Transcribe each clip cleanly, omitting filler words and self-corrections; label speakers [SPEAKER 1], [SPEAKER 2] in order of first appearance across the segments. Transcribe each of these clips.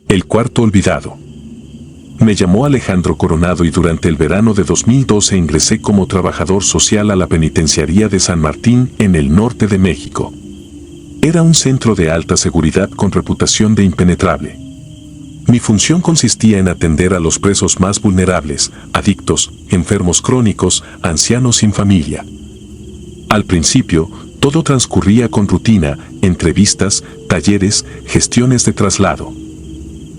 [SPEAKER 1] El cuarto olvidado. Me llamó Alejandro Coronado y durante el verano de 2012 ingresé como trabajador social a la penitenciaría de San Martín en el norte de México. Era un centro de alta seguridad con reputación de impenetrable. Mi función consistía en atender a los presos más vulnerables, adictos, enfermos crónicos, ancianos sin familia. Al principio, todo transcurría con rutina, entrevistas, talleres, gestiones de traslado.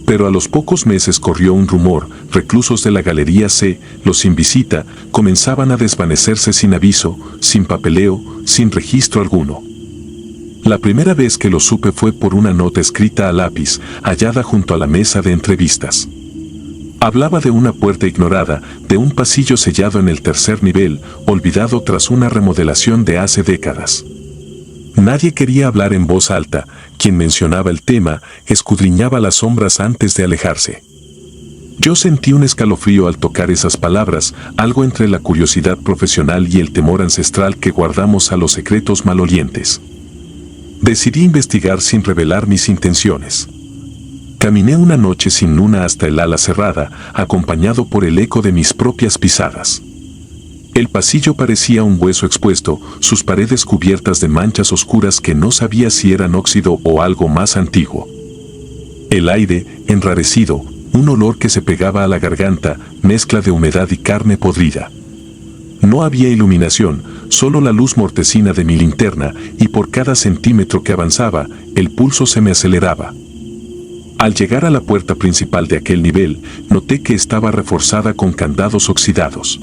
[SPEAKER 1] Pero a los pocos meses corrió un rumor: reclusos de la Galería C, los sin visita, comenzaban a desvanecerse sin aviso, sin papeleo, sin registro alguno. La primera vez que lo supe fue por una nota escrita a lápiz, hallada junto a la mesa de entrevistas. Hablaba de una puerta ignorada, de un pasillo sellado en el tercer nivel, olvidado tras una remodelación de hace décadas. Nadie quería hablar en voz alta. Quien mencionaba el tema escudriñaba las sombras antes de alejarse. Yo sentí un escalofrío al tocar esas palabras, algo entre la curiosidad profesional y el temor ancestral que guardamos a los secretos malolientes. Decidí investigar sin revelar mis intenciones. Caminé una noche sin luna hasta el ala cerrada, acompañado por el eco de mis propias pisadas. El pasillo parecía un hueso expuesto, sus paredes cubiertas de manchas oscuras que no sabía si eran óxido o algo más antiguo. El aire, enrarecido, un olor que se pegaba a la garganta, mezcla de humedad y carne podrida. No había iluminación, solo la luz mortecina de mi linterna, y por cada centímetro que avanzaba, el pulso se me aceleraba. Al llegar a la puerta principal de aquel nivel, noté que estaba reforzada con candados oxidados.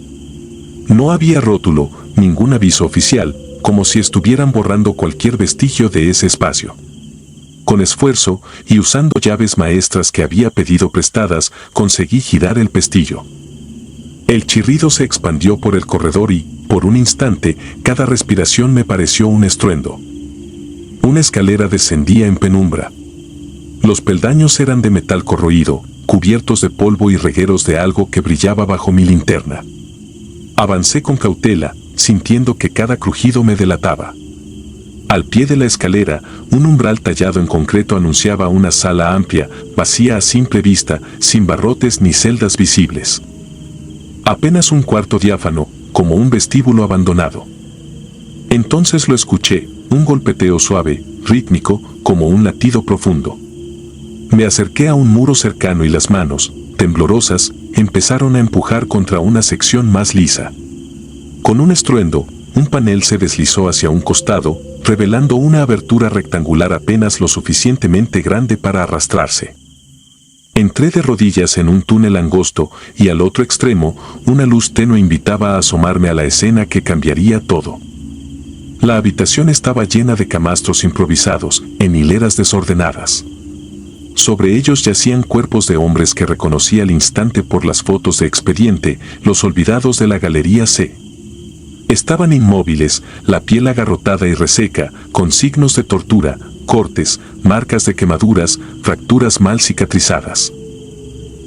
[SPEAKER 1] No había rótulo, ningún aviso oficial, como si estuvieran borrando cualquier vestigio de ese espacio. Con esfuerzo, y usando llaves maestras que había pedido prestadas, conseguí girar el pestillo. El chirrido se expandió por el corredor y, por un instante, cada respiración me pareció un estruendo. Una escalera descendía en penumbra. Los peldaños eran de metal corroído, cubiertos de polvo y regueros de algo que brillaba bajo mi linterna. Avancé con cautela, sintiendo que cada crujido me delataba. Al pie de la escalera, un umbral tallado en concreto anunciaba una sala amplia, vacía a simple vista, sin barrotes ni celdas visibles. Apenas un cuarto diáfano, como un vestíbulo abandonado. Entonces lo escuché, un golpeteo suave, rítmico, como un latido profundo. Me acerqué a un muro cercano y las manos, temblorosas, empezaron a empujar contra una sección más lisa. Con un estruendo, un panel se deslizó hacia un costado, revelando una abertura rectangular apenas lo suficientemente grande para arrastrarse. Entré de rodillas en un túnel angosto y al otro extremo, una luz tenue invitaba a asomarme a la escena que cambiaría todo. La habitación estaba llena de camastros improvisados, en hileras desordenadas. Sobre ellos yacían cuerpos de hombres que reconocí al instante por las fotos de expediente, los olvidados de la Galería C. Estaban inmóviles, la piel agarrotada y reseca, con signos de tortura, cortes, marcas de quemaduras, fracturas mal cicatrizadas.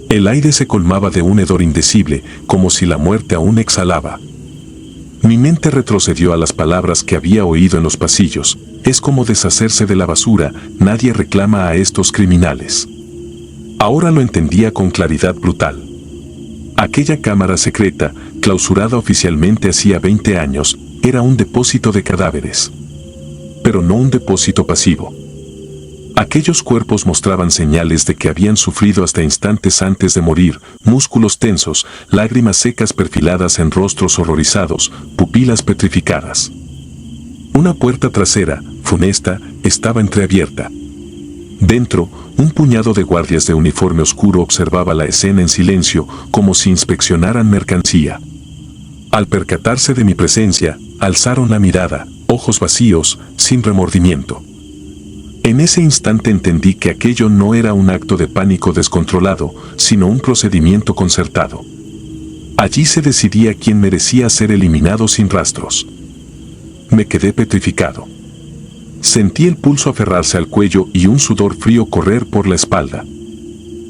[SPEAKER 1] El aire se colmaba de un hedor indecible, como si la muerte aún exhalaba. Mi mente retrocedió a las palabras que había oído en los pasillos. Es como deshacerse de la basura, nadie reclama a estos criminales. Ahora lo entendía con claridad brutal. Aquella cámara secreta, clausurada oficialmente hacía 20 años, era un depósito de cadáveres. Pero no un depósito pasivo. Aquellos cuerpos mostraban señales de que habían sufrido hasta instantes antes de morir, músculos tensos, lágrimas secas perfiladas en rostros horrorizados, pupilas petrificadas. Una puerta trasera, funesta, estaba entreabierta. Dentro, un puñado de guardias de uniforme oscuro observaba la escena en silencio, como si inspeccionaran mercancía. Al percatarse de mi presencia, alzaron la mirada, ojos vacíos, sin remordimiento. En ese instante entendí que aquello no era un acto de pánico descontrolado, sino un procedimiento concertado. Allí se decidía quién merecía ser eliminado sin rastros. Me quedé petrificado. Sentí el pulso aferrarse al cuello y un sudor frío correr por la espalda.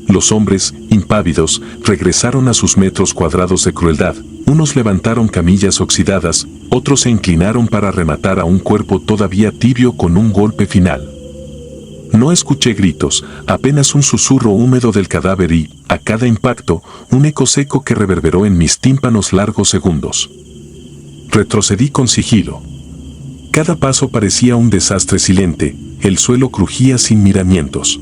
[SPEAKER 1] Los hombres, impávidos, regresaron a sus metros cuadrados de crueldad. Unos levantaron camillas oxidadas, otros se inclinaron para rematar a un cuerpo todavía tibio con un golpe final. No escuché gritos, apenas un susurro húmedo del cadáver y, a cada impacto, un eco seco que reverberó en mis tímpanos largos segundos. Retrocedí con sigilo. Cada paso parecía un desastre silente, el suelo crujía sin miramientos.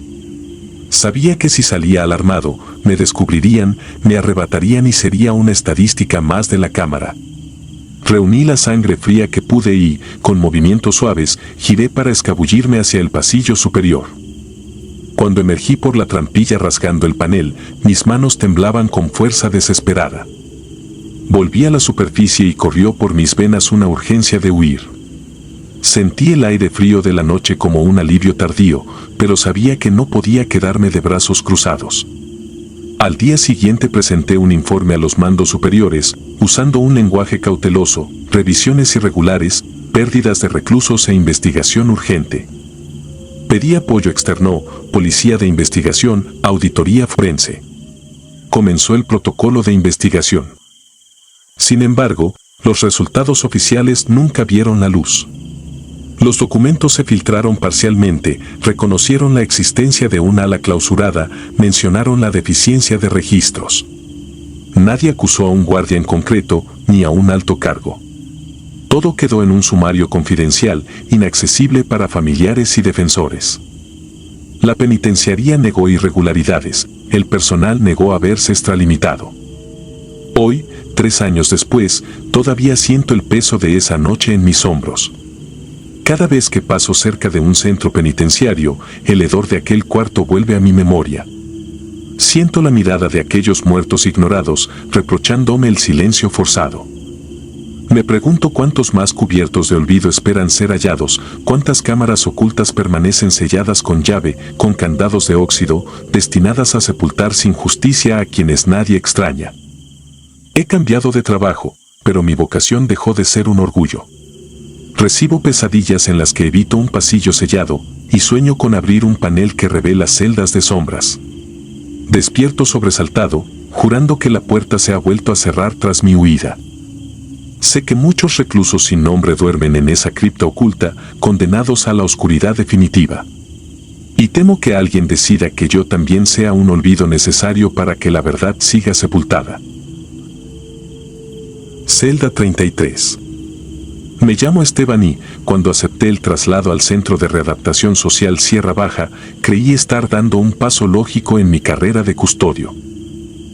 [SPEAKER 1] Sabía que si salía alarmado, me descubrirían, me arrebatarían y sería una estadística más de la cámara. Reuní la sangre fría que pude y, con movimientos suaves, giré para escabullirme hacia el pasillo superior. Cuando emergí por la trampilla rasgando el panel, mis manos temblaban con fuerza desesperada. Volví a la superficie y corrió por mis venas una urgencia de huir. Sentí el aire frío de la noche como un alivio tardío, pero sabía que no podía quedarme de brazos cruzados. Al día siguiente presenté un informe a los mandos superiores, usando un lenguaje cauteloso, revisiones irregulares, pérdidas de reclusos e investigación urgente. Pedí apoyo externo, policía de investigación, auditoría forense. Comenzó el protocolo de investigación. Sin embargo, los resultados oficiales nunca vieron la luz. Los documentos se filtraron parcialmente, reconocieron la existencia de un ala clausurada, mencionaron la deficiencia de registros. Nadie acusó a un guardia en concreto, ni a un alto cargo. Todo quedó en un sumario confidencial, inaccesible para familiares y defensores. La penitenciaría negó irregularidades, el personal negó haberse extralimitado. Hoy, 3 años después, todavía siento el peso de esa noche en mis hombros. Cada vez que paso cerca de un centro penitenciario, el hedor de aquel cuarto vuelve a mi memoria. Siento la mirada de aquellos muertos ignorados, reprochándome el silencio forzado. Me pregunto cuántos más cubiertos de olvido esperan ser hallados, cuántas cámaras ocultas permanecen selladas con llave, con candados de óxido, destinadas a sepultar sin justicia a quienes nadie extraña. He cambiado de trabajo, pero mi vocación dejó de ser un orgullo. Recibo pesadillas en las que evito un pasillo sellado, y sueño con abrir un panel que revela celdas de sombras. Despierto sobresaltado, jurando que la puerta se ha vuelto a cerrar tras mi huida. Sé que muchos reclusos sin nombre duermen en esa cripta oculta, condenados a la oscuridad definitiva. Y temo que alguien decida que yo también sea un olvido necesario para que la verdad siga sepultada. Celda 33. Me llamo Esteban y, cuando acepté el traslado al Centro de Readaptación Social Sierra Baja, creí estar dando un paso lógico en mi carrera de custodio.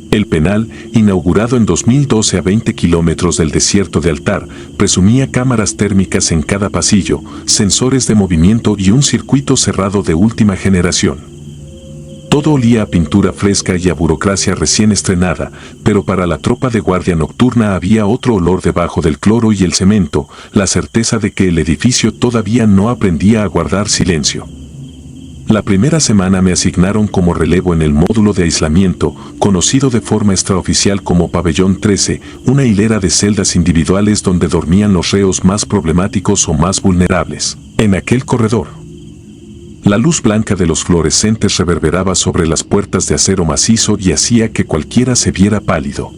[SPEAKER 1] El penal, inaugurado en 2012 a 20 kilómetros del desierto de Altar, presumía cámaras térmicas en cada pasillo, sensores de movimiento y un circuito cerrado de última generación. Todo olía a pintura fresca y a burocracia recién estrenada, pero para la tropa de guardia nocturna había otro olor debajo del cloro y el cemento, la certeza de que el edificio todavía no aprendía a guardar silencio. La primera semana me asignaron como relevo en el módulo de aislamiento, conocido de forma extraoficial como Pabellón 13, una hilera de celdas individuales donde dormían los reos más problemáticos o más vulnerables. En aquel corredor, la luz blanca de los fluorescentes reverberaba sobre las puertas de acero macizo y hacía que cualquiera se viera pálido.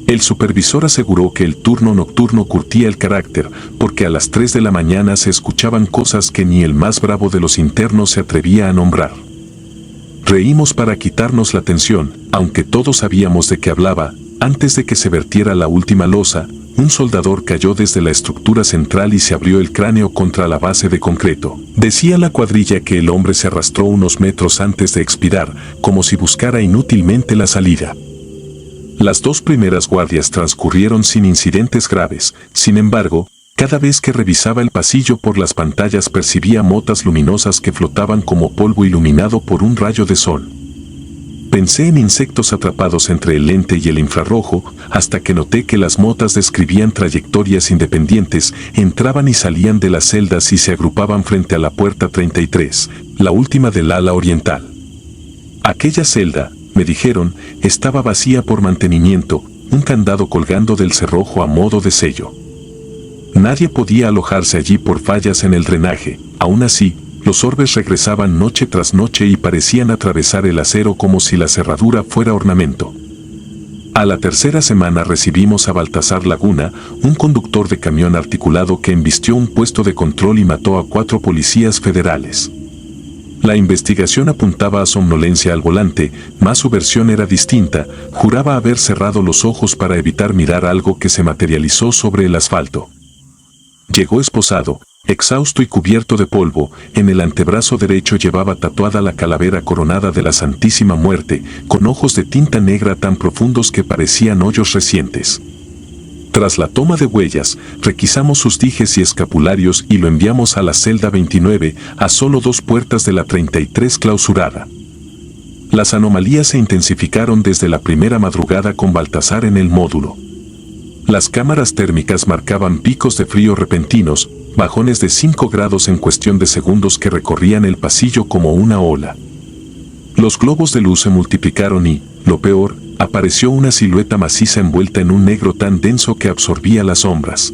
[SPEAKER 1] El supervisor aseguró que el turno nocturno curtía el carácter, porque a las 3 de la mañana se escuchaban cosas que ni el más bravo de los internos se atrevía a nombrar. Reímos para quitarnos la tensión, aunque todos sabíamos de qué hablaba. Antes de que se vertiera la última losa, un soldador cayó desde la estructura central y se abrió el cráneo contra la base de concreto. Decía la cuadrilla que el hombre se arrastró unos metros antes de expirar, como si buscara inútilmente la salida. Las 2 primeras guardias transcurrieron sin incidentes graves. Sin embargo, cada vez que revisaba el pasillo por las pantallas percibía motas luminosas que flotaban como polvo iluminado por un rayo de sol. Pensé en insectos atrapados entre el lente y el infrarrojo, hasta que noté que las motas describían trayectorias independientes, entraban y salían de las celdas y se agrupaban frente a la puerta 33, la última del ala oriental. Aquella celda, me dijeron, estaba vacía por mantenimiento, un candado colgando del cerrojo a modo de sello. Nadie podía alojarse allí por fallas en el drenaje. Aún así, los orbes regresaban noche tras noche y parecían atravesar el acero como si la cerradura fuera ornamento. A la tercera semana recibimos a Baltasar Laguna, un conductor de camión articulado que embistió un puesto de control y mató a 4 policías federales. La investigación apuntaba a somnolencia al volante, mas su versión era distinta, juraba haber cerrado los ojos para evitar mirar algo que se materializó sobre el asfalto. Llegó esposado, exhausto y cubierto de polvo, en el antebrazo derecho llevaba tatuada la calavera coronada de la Santísima Muerte, con ojos de tinta negra tan profundos que parecían hoyos recientes. Tras la toma de huellas, requisamos sus dijes y escapularios y lo enviamos a la celda 29, a solo 2 puertas de la 33 clausurada. Las anomalías se intensificaron desde la primera madrugada con Baltasar en el módulo. Las cámaras térmicas marcaban picos de frío repentinos, bajones de 5 grados en cuestión de segundos que recorrían el pasillo como una ola. Los globos de luz se multiplicaron y, lo peor, apareció una silueta maciza envuelta en un negro tan denso que absorbía las sombras.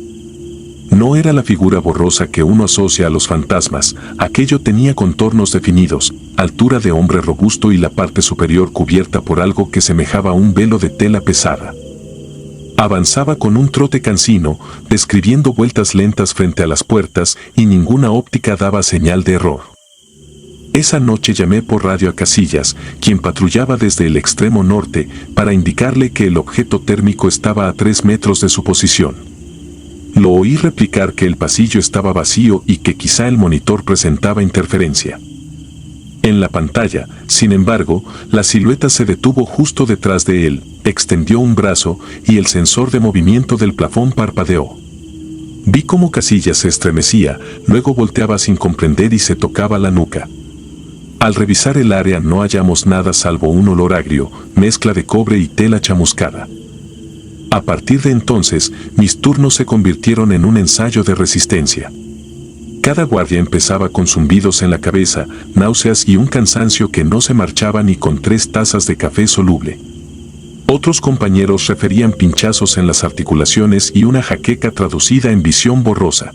[SPEAKER 1] No era la figura borrosa que uno asocia a los fantasmas, aquello tenía contornos definidos, altura de hombre robusto y la parte superior cubierta por algo que semejaba un velo de tela pesada. Avanzaba con un trote cansino, describiendo vueltas lentas frente a las puertas y ninguna óptica daba señal de error. Esa noche llamé por radio a Casillas, quien patrullaba desde el extremo norte, para indicarle que el objeto térmico estaba a 3 metros de su posición. Lo oí replicar que el pasillo estaba vacío y que quizá el monitor presentaba interferencia. En la pantalla, sin embargo, la silueta se detuvo justo detrás de él, extendió un brazo y el sensor de movimiento del plafón parpadeó. Vi cómo Casillas se estremecía, luego volteaba sin comprender y se tocaba la nuca. Al revisar el área no hallamos nada salvo un olor agrio, mezcla de cobre y tela chamuscada. A partir de entonces, mis turnos se convirtieron en un ensayo de resistencia. Cada guardia empezaba con zumbidos en la cabeza, náuseas y un cansancio que no se marchaba ni con 3 tazas de café soluble. Otros compañeros referían pinchazos en las articulaciones y una jaqueca traducida en visión borrosa.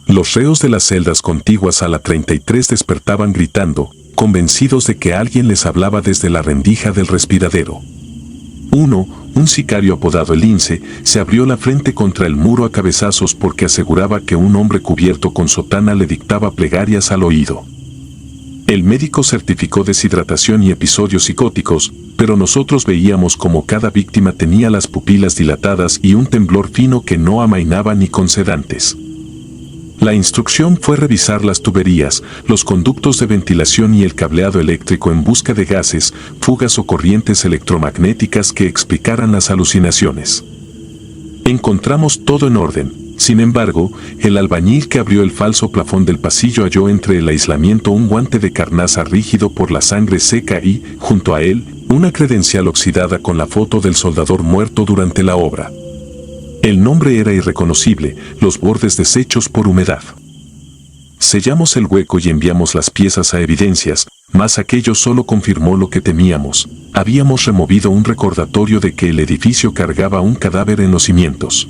[SPEAKER 1] Los reos de las celdas contiguas a la 33 despertaban gritando, convencidos de que alguien les hablaba desde la rendija del respiradero. Uno, un sicario apodado el Lince, se abrió la frente contra el muro a cabezazos porque aseguraba que un hombre cubierto con sotana le dictaba plegarias al oído. El médico certificó deshidratación y episodios psicóticos, pero nosotros veíamos como cada víctima tenía las pupilas dilatadas y un temblor fino que no amainaba ni con sedantes. La instrucción fue revisar las tuberías, los conductos de ventilación y el cableado eléctrico en busca de gases, fugas o corrientes electromagnéticas que explicaran las alucinaciones. Encontramos todo en orden. Sin embargo, el albañil que abrió el falso plafón del pasillo halló entre el aislamiento un guante de carnaza rígido por la sangre seca y, junto a él, una credencial oxidada con la foto del soldador muerto durante la obra. El nombre era irreconocible, los bordes deshechos por humedad. Sellamos el hueco y enviamos las piezas a evidencias, mas aquello solo confirmó lo que temíamos. Habíamos removido un recordatorio de que el edificio cargaba un cadáver en los cimientos.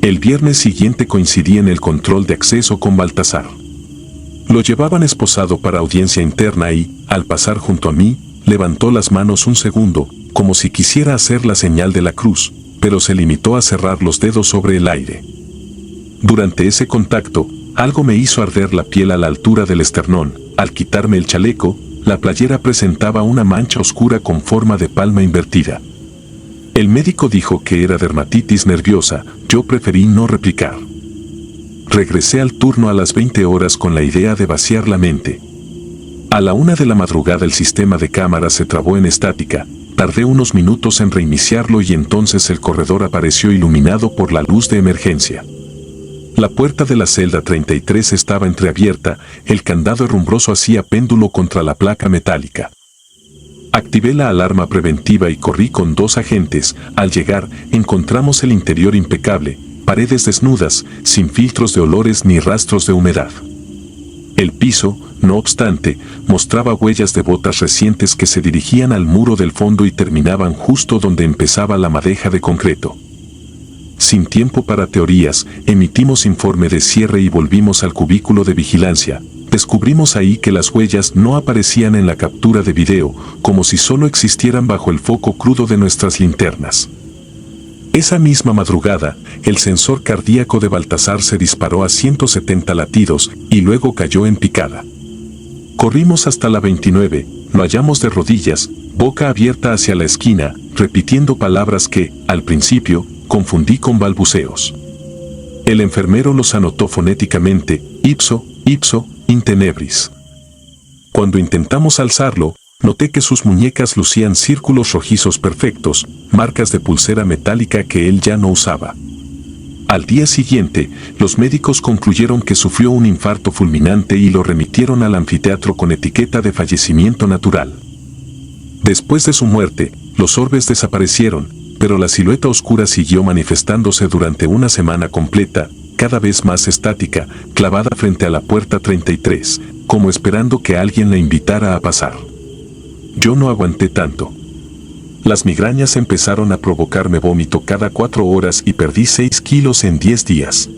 [SPEAKER 1] El viernes siguiente coincidí en el control de acceso con Baltasar. Lo llevaban esposado para audiencia interna y, al pasar junto a mí, levantó las manos un segundo, como si quisiera hacer la señal de la cruz, pero se limitó a cerrar los dedos sobre el aire. Durante ese contacto, algo me hizo arder la piel a la altura del esternón. Al quitarme el chaleco, la playera presentaba una mancha oscura con forma de palma invertida. El médico dijo que era dermatitis nerviosa, yo preferí no replicar. Regresé al turno a las 20 horas con la idea de vaciar la mente. A la 1 de la madrugada el sistema de cámaras se trabó en estática. Tardé unos minutos en reiniciarlo y entonces el corredor apareció iluminado por la luz de emergencia. La puerta de la celda 33 estaba entreabierta, el candado herrumbroso hacía péndulo contra la placa metálica. Activé la alarma preventiva y corrí con 2 agentes. Al llegar, encontramos el interior impecable, paredes desnudas, sin filtros de olores ni rastros de humedad. El piso, no obstante, mostraba huellas de botas recientes que se dirigían al muro del fondo y terminaban justo donde empezaba la madeja de concreto. Sin tiempo para teorías, emitimos informe de cierre y volvimos al cubículo de vigilancia. descubrimos ahí que las huellas no aparecían en la captura de video, como si solo existieran bajo el foco crudo de nuestras linternas. Esa misma madrugada, el sensor cardíaco de Baltasar se disparó a 170 latidos y luego cayó en picada. Corrimos hasta la 29, lo hallamos de rodillas, boca abierta hacia la esquina, repitiendo palabras que, al principio, confundí con balbuceos. El enfermero los anotó fonéticamente, ipso, ipso, in tenebris. Cuando intentamos alzarlo, noté que sus muñecas lucían círculos rojizos perfectos, marcas de pulsera metálica que él ya no usaba. Al día siguiente, los médicos concluyeron que sufrió un infarto fulminante y lo remitieron al anfiteatro con etiqueta de fallecimiento natural. Después de su muerte, los orbes desaparecieron, pero la silueta oscura siguió manifestándose durante una semana completa, cada vez más estática, clavada frente a la puerta 33, como esperando que alguien la invitara a pasar. Yo no aguanté tanto. Las migrañas empezaron a provocarme vómito cada 4 horas y perdí 6 kilos en 10 días.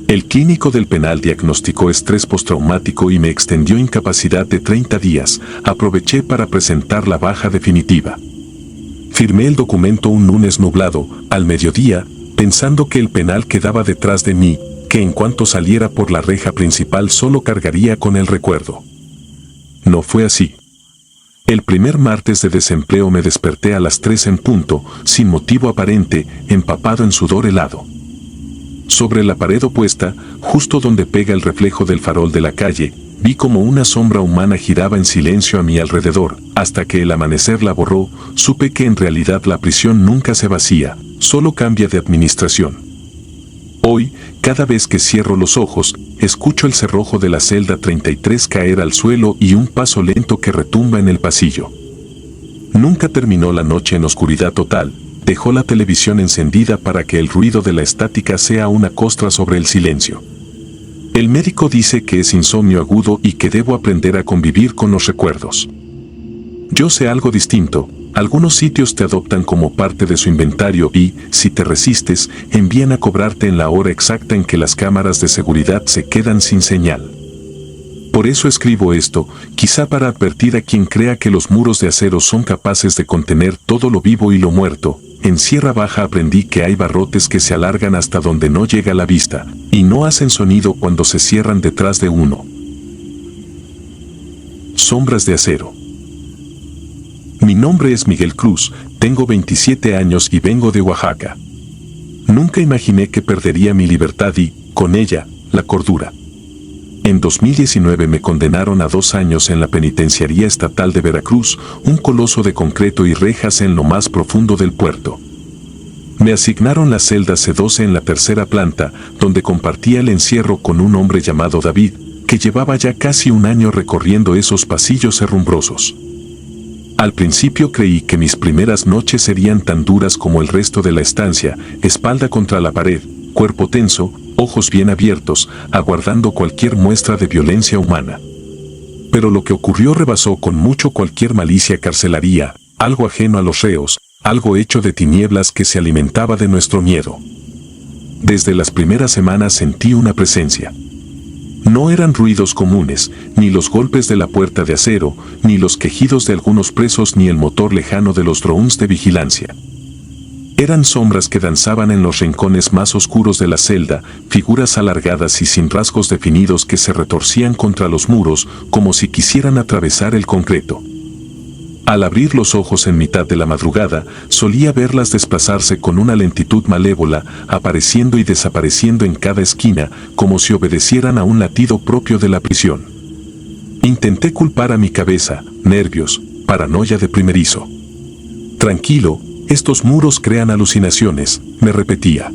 [SPEAKER 1] El clínico del penal diagnosticó estrés postraumático y me extendió incapacidad de 30 días. Aproveché para presentar la baja definitiva. Firmé el documento un lunes nublado, al mediodía, pensando que el penal quedaba detrás de mí, que en cuanto saliera por la reja principal solo cargaría con el recuerdo. No fue así. El primer martes de desempleo me desperté a las 3 en punto, sin motivo aparente, empapado en sudor helado. Sobre la pared opuesta, justo donde pega el reflejo del farol de la calle, vi como una sombra humana giraba en silencio a mi alrededor, hasta que el amanecer la borró. Supe que en realidad la prisión nunca se vacía, solo cambia de administración. Hoy, cada vez que cierro los ojos, escucho el cerrojo de la celda 33 caer al suelo y un paso lento que retumba en el pasillo. Nunca terminó la noche en oscuridad total, dejó la televisión encendida para que el ruido de la estática sea una costra sobre el silencio. El médico dice que es insomnio agudo y que debo aprender a convivir con los recuerdos. Yo sé algo distinto. Algunos sitios te adoptan como parte de su inventario y, si te resistes, envían a cobrarte en la hora exacta en que las cámaras de seguridad se quedan sin señal. Por eso escribo esto, quizá para advertir a quien crea que los muros de acero son capaces de contener todo lo vivo y lo muerto. En Sierra Baja aprendí que hay barrotes que se alargan hasta donde no llega la vista, y no hacen sonido cuando se cierran detrás de uno. Sombras de acero. Mi nombre es Miguel Cruz, tengo 27 años y vengo de Oaxaca. Nunca imaginé que perdería mi libertad y, con ella, la cordura. En 2019 me condenaron a 2 años en la Penitenciaría Estatal de Veracruz, un coloso de concreto y rejas en lo más profundo del puerto. Me asignaron la celda C12 en la 3ª planta, donde compartía el encierro con un hombre llamado David, que llevaba ya casi un año recorriendo esos pasillos herrumbrosos. Al principio creí que mis primeras noches serían tan duras como el resto de la estancia, espalda contra la pared, cuerpo tenso, ojos bien abiertos, aguardando cualquier muestra de violencia humana. Pero lo que ocurrió rebasó con mucho cualquier malicia carcelaria, algo ajeno a los reos, algo hecho de tinieblas que se alimentaba de nuestro miedo. Desde las primeras semanas sentí una presencia. No eran ruidos comunes, ni los golpes de la puerta de acero, ni los quejidos de algunos presos, ni el motor lejano de los drones de vigilancia. Eran sombras que danzaban en los rincones más oscuros de la celda, figuras alargadas y sin rasgos definidos que se retorcían contra los muros como si quisieran atravesar el concreto. Al abrir los ojos en mitad de la madrugada, solía verlas desplazarse con una lentitud malévola, apareciendo y desapareciendo en cada esquina, como si obedecieran a un latido propio de la prisión. Intenté culpar a mi cabeza, nervios, paranoia de primerizo. Tranquilo, estos muros crean alucinaciones, me repetía.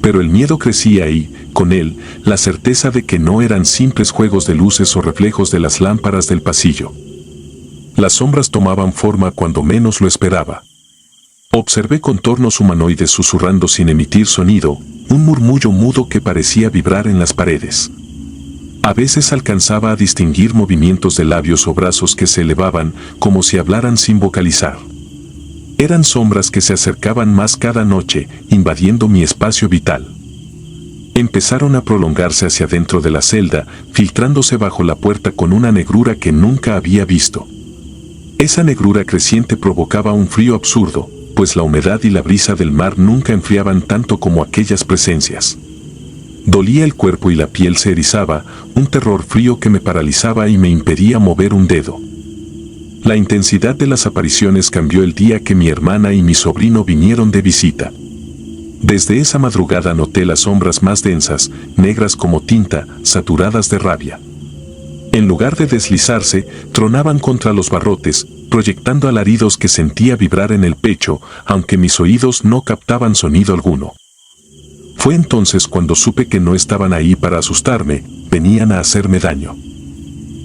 [SPEAKER 1] Pero el miedo crecía y, con él, la certeza de que no eran simples juegos de luces o reflejos de las lámparas del pasillo. Las sombras tomaban forma cuando menos lo esperaba. Observé contornos humanoides susurrando sin emitir sonido, un murmullo mudo que parecía vibrar en las paredes. A veces alcanzaba a distinguir movimientos de labios o brazos que se elevaban, como si hablaran sin vocalizar. Eran sombras que se acercaban más cada noche, invadiendo mi espacio vital. Empezaron a prolongarse hacia dentro de la celda, filtrándose bajo la puerta con una negrura que nunca había visto. Esa negrura creciente provocaba un frío absurdo, pues la humedad y la brisa del mar nunca enfriaban tanto como aquellas presencias. Dolía el cuerpo y la piel se erizaba, un terror frío que me paralizaba y me impedía mover un dedo. La intensidad de las apariciones cambió el día que mi hermana y mi sobrino vinieron de visita. Desde esa madrugada noté las sombras más densas, negras como tinta, saturadas de rabia. En lugar de deslizarse, tronaban contra los barrotes, proyectando alaridos que sentía vibrar en el pecho, aunque mis oídos no captaban sonido alguno. Fue entonces cuando supe que no estaban ahí para asustarme, venían a hacerme daño.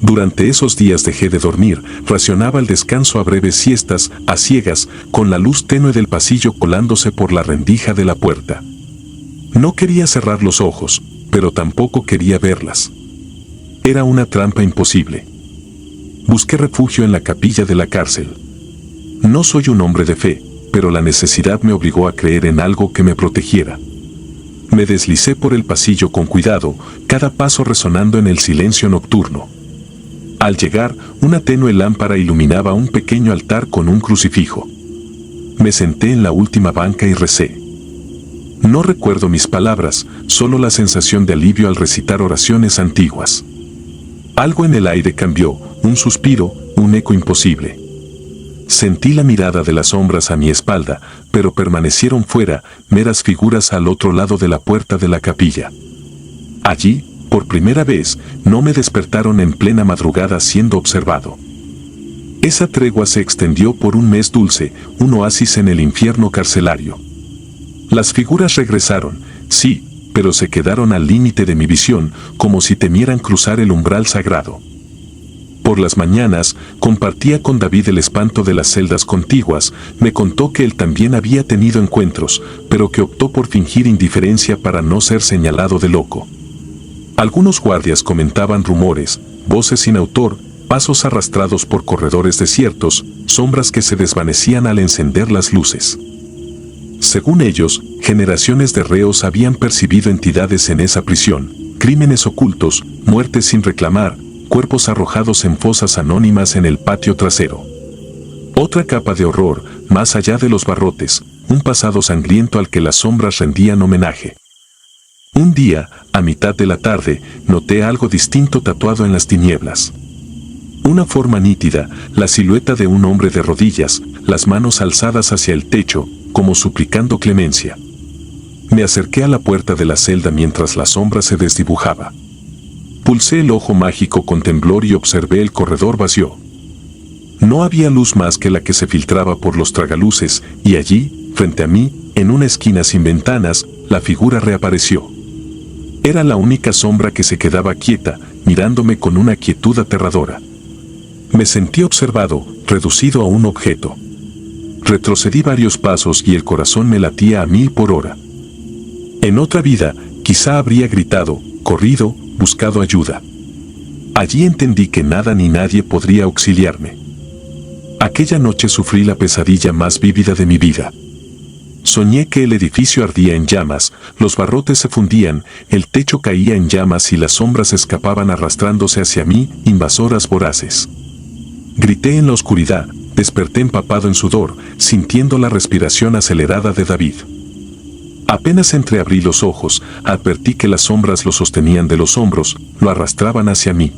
[SPEAKER 1] Durante esos días dejé de dormir, racionaba el descanso a breves siestas, a ciegas, con la luz tenue del pasillo colándose por la rendija de la puerta. No quería cerrar los ojos, pero tampoco quería verlas. Era una trampa imposible. Busqué refugio en la capilla de la cárcel. No soy un hombre de fe, pero la necesidad me obligó a creer en algo que me protegiera. Me deslicé por el pasillo con cuidado, cada paso resonando en el silencio nocturno. Al llegar, una tenue lámpara iluminaba un pequeño altar con un crucifijo. Me senté en la última banca y recé. No recuerdo mis palabras, solo la sensación de alivio al recitar oraciones antiguas. Algo en el aire cambió, un suspiro, un eco imposible. Sentí la mirada de las sombras a mi espalda, pero permanecieron fuera, meras figuras al otro lado de la puerta de la capilla. Allí, por primera vez, no me despertaron en plena madrugada siendo observado. Esa tregua se extendió por un mes dulce, un oasis en el infierno carcelario. Las figuras regresaron, sí, pero se quedaron al límite de mi visión, como si temieran cruzar el umbral sagrado. Por las mañanas, compartía con David el espanto de las celdas contiguas, me contó que él también había tenido encuentros, pero que optó por fingir indiferencia para no ser señalado de loco. Algunos guardias comentaban rumores, voces sin autor, pasos arrastrados por corredores desiertos, sombras que se desvanecían al encender las luces. Según ellos, generaciones de reos habían percibido entidades en esa prisión, crímenes ocultos, muertes sin reclamar, cuerpos arrojados en fosas anónimas en el patio trasero. Otra capa de horror, más allá de los barrotes, un pasado sangriento al que las sombras rendían homenaje. Un día, a mitad de la tarde, noté algo distinto tatuado en las tinieblas. Una forma nítida, la silueta de un hombre de rodillas, las manos alzadas hacia el techo, como suplicando clemencia. Me acerqué a la puerta de la celda mientras la sombra se desdibujaba. Pulsé el ojo mágico con temblor y observé el corredor vacío. No había luz más que la que se filtraba por los tragaluces, y allí, frente a mí, en una esquina sin ventanas, la figura reapareció. Era la única sombra que se quedaba quieta, mirándome con una quietud aterradora. Me sentí observado, reducido a un objeto. Retrocedí varios pasos y el corazón me latía a 1000 por hora. En otra vida, quizá habría gritado, corrido, buscado ayuda. Allí entendí que nada ni nadie podría auxiliarme. Aquella noche sufrí la pesadilla más vívida de mi vida. Soñé que el edificio ardía en llamas, los barrotes se fundían, el techo caía en llamas y las sombras escapaban arrastrándose hacia mí, invasoras voraces. Grité en la oscuridad, desperté empapado en sudor, sintiendo la respiración acelerada de David. Apenas entreabrí los ojos, advertí que las sombras lo sostenían de los hombros, lo arrastraban hacia mí.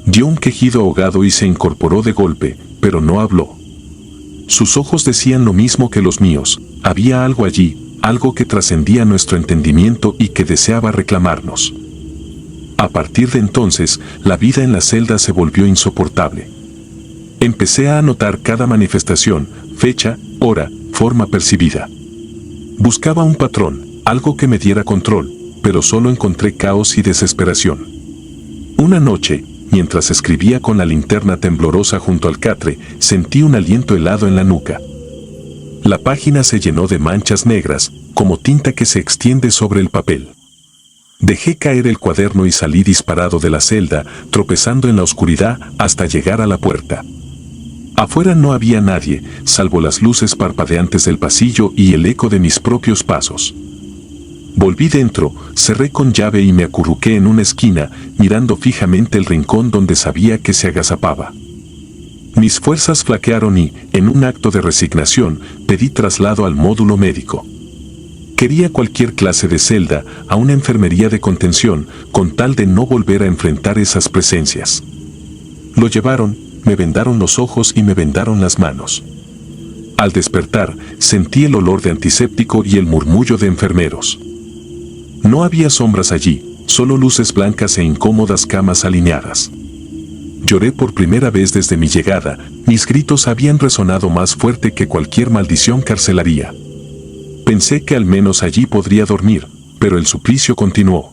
[SPEAKER 1] Dio un quejido ahogado y se incorporó de golpe, pero no habló. Sus ojos decían lo mismo que los míos, había algo allí, algo que trascendía nuestro entendimiento y que deseaba reclamarnos. A partir de entonces, la vida en la celda se volvió insoportable. Empecé a anotar cada manifestación, fecha, hora, forma percibida. Buscaba un patrón, algo que me diera control, pero solo encontré caos y desesperación. Una noche, mientras escribía con la linterna temblorosa junto al catre, sentí un aliento helado en la nuca. La página se llenó de manchas negras, como tinta que se extiende sobre el papel. Dejé caer el cuaderno y salí disparado de la celda, tropezando en la oscuridad hasta llegar a la puerta. Afuera no había nadie, salvo las luces parpadeantes del pasillo y el eco de mis propios pasos. Volví dentro, cerré con llave y me acurruqué en una esquina, mirando fijamente el rincón donde sabía que se agazapaba. Mis fuerzas flaquearon y, en un acto de resignación, pedí traslado al módulo médico. Quería cualquier clase de celda, a una enfermería de contención, con tal de no volver a enfrentar esas presencias. Lo llevaron, me vendaron los ojos y me vendaron las manos. Al despertar, sentí el olor de antiséptico y el murmullo de enfermeros. No había sombras allí, solo luces blancas e incómodas camas alineadas. Lloré por primera vez desde mi llegada, mis gritos habían resonado más fuerte que cualquier maldición carcelaria. Pensé que al menos allí podría dormir, pero el suplicio continuó.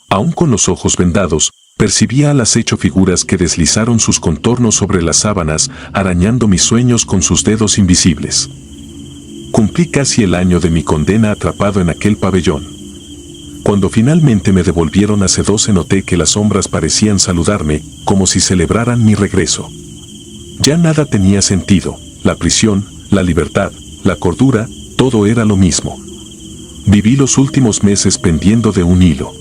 [SPEAKER 1] Aún con los ojos vendados, percibía al acecho figuras que deslizaron sus contornos sobre las sábanas, arañando mis sueños con sus dedos invisibles. Cumplí casi el año de mi condena atrapado en aquel pabellón. Cuando finalmente me devolvieron a C12 noté que las sombras parecían saludarme, como si celebraran mi regreso. Ya nada tenía sentido, la prisión, la libertad, la cordura, todo era lo mismo. Viví los últimos meses pendiendo de un hilo.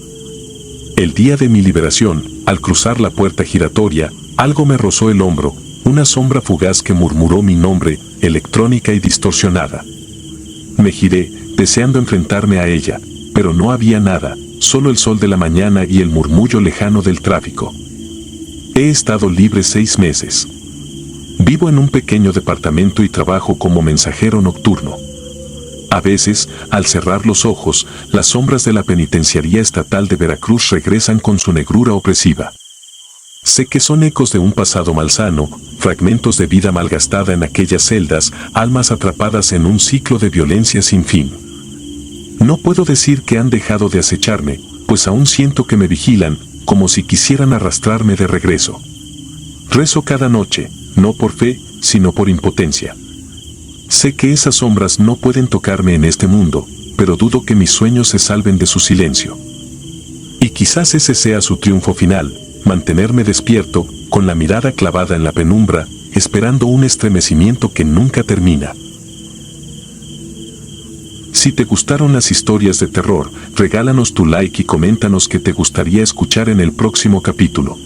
[SPEAKER 1] El día de mi liberación, al cruzar la puerta giratoria, algo me rozó el hombro, una sombra fugaz que murmuró mi nombre, electrónica y distorsionada. Me giré, deseando enfrentarme a ella, pero no había nada, solo el sol de la mañana y el murmullo lejano del tráfico. He estado libre 6 meses. Vivo en un pequeño departamento y trabajo como mensajero nocturno. A veces, al cerrar los ojos, las sombras de la Penitenciaría Estatal de Veracruz regresan con su negrura opresiva. Sé que son ecos de un pasado malsano, fragmentos de vida malgastada en aquellas celdas, almas atrapadas en un ciclo de violencia sin fin. No puedo decir que han dejado de acecharme, pues aún siento que me vigilan, como si quisieran arrastrarme de regreso. Rezo cada noche, no por fe, sino por impotencia. Sé que esas sombras no pueden tocarme en este mundo, pero dudo que mis sueños se salven de su silencio. Y quizás ese sea su triunfo final, mantenerme despierto, con la mirada clavada en la penumbra, esperando un estremecimiento que nunca termina. Si te gustaron las historias de terror, regálanos tu like y coméntanos qué te gustaría escuchar en el próximo capítulo.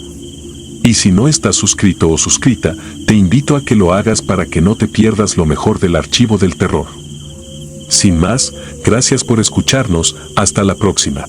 [SPEAKER 1] Y si no estás suscrito o suscrita, te invito a que lo hagas para que no te pierdas lo mejor del archivo del terror. Sin más, gracias por escucharnos, hasta la próxima.